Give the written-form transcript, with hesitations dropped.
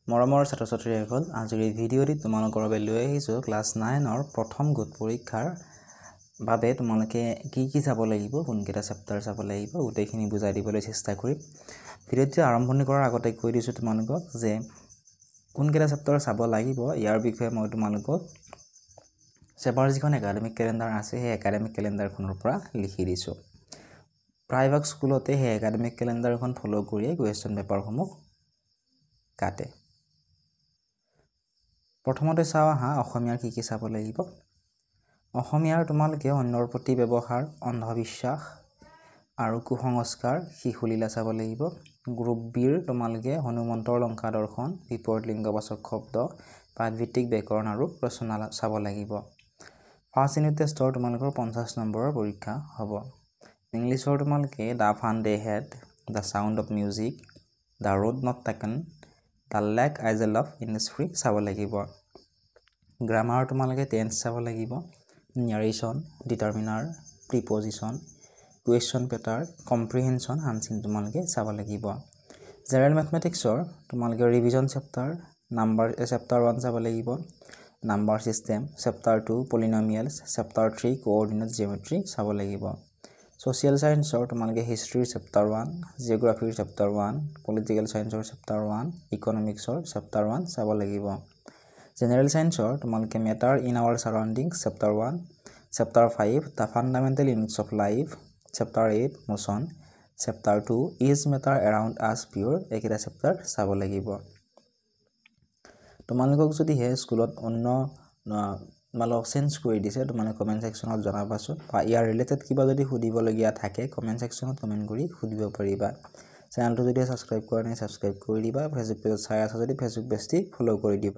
মৰমৰ ছাত্ৰ-ছাত্ৰীসকল, আজিৰ এই ভিডিঅ'টি তোমালোকৰ বাবে লৈ আহিছোঁ ক্লাছ 9ৰ প্ৰথম গোট পৰীক্ষাৰ বাবে তোমালোকে কি চাব লাগিব, কোনকেইটা চেপ্টাৰ চাব লাগিব, গোটেইখিনি বুজাই দিবলৈ চেষ্টা কৰিম। ভিডিঅ'টো আৰম্ভণি কৰাৰ আগতে কৈ দিছোঁ তোমালোকক যে কোনকেইটা চেপ্টাৰ চাব লাগিব ইয়াৰ বিষয়ে মই তোমালোকক চেপাৰ যিখন একাডেমিক কেলেণ্ডাৰ আছে সেই একাডেমিক কেলেণ্ডাৰখনৰ পৰা লিখি দিছোঁ। প্ৰায়ভাগ স্কুলতে সেই একাডেমিক কেলেণ্ডাৰখন ফ'ল' কৰিয়ে কুৱেশ্যন পেপাৰসমূহ কাটে। প্ৰথমতে চাওঁ আহা অসমীয়াৰ কি চাব লাগিব। অসমীয়াৰ তোমালোকে অন্যৰ প্ৰতি ব্যৱহাৰ, অন্ধবিশ্বাস আৰু কুসংস্কাৰ, শিশুলীলা চাব লাগিব। গ্ৰুপ বিৰ তোমালোকে হনুমন্তৰ লংকা দৰ্শন, বিপৰীত লিংগবাচক শব্দ, পাঠভিত্তিক ব্যাকৰণ আৰু ৰচনা চাব লাগিব। ফাৰ্ষ্ট ইউনিট টেষ্টৰ তোমালোকৰ 50 নম্বৰৰ পৰীক্ষা হ'ব। ইংলিছৰ তোমালোকে the fun they had, the sound of music, the road not taken, the lake isle of Innisfree চাব লাগিব। গ্ৰামাৰ তোমালোকে টেন্স চাব লাগিব, narration, determiner, preposition, question pattern, comprehension, unseen তোমালোকে চাব লাগিব। জেনেৰেল মেথমেটিক্সৰ তোমালোকে ৰিভিজন চেপ্টাৰ, চেপ্টাৰ 1 চাব লাগিব, number system, chapter 2 polynomials, chapter 3 coordinate geometry চাব লাগিব। ছ'চিয়েল ছায়েন্সৰ তোমালোকে হিষ্ট্ৰীৰ চেপ্টাৰ 1, জিঅ'গ্ৰাফীৰ চেপ্টাৰ 1, পলিটিকেল ছায়েন্সৰ চেপ্টাৰ 1, ইকনমিক্সৰ চেপ্টাৰ 1 চাব লাগিব। জেনেৰেল ছায়েন্সৰ তোমালোকে matter in our surroundings chapter 1, chapter 5 the fundamental units of life, chapter 8 motion, chapter 2 is matter around আছ পিয়ৰ, এইকেইটা চেপ্টাৰ চাব লাগিব। তোমালোকক যদিহে স্কুলত অন্য চেঞ্জ কৰি দিছে তোমালোকে কমেণ্ট ছেকশ্যনত জনাবাচোন, বা ইয়াৰ ৰিলেটেড কিবা যদি সুধিবলগীয়া থাকে কমেণ্ট ছেকশ্যনত কমেণ্ট কৰি সুধিব পাৰিবা। চেনেলটো যদি ছাবস্ক্ৰাইব কৰা নাই ছাবস্ক্ৰাইব কৰি দিবা। ফেচবুক পেজত চাই আছা যদি ফেচবুক পেজটি ফ'ল' কৰি দিবা।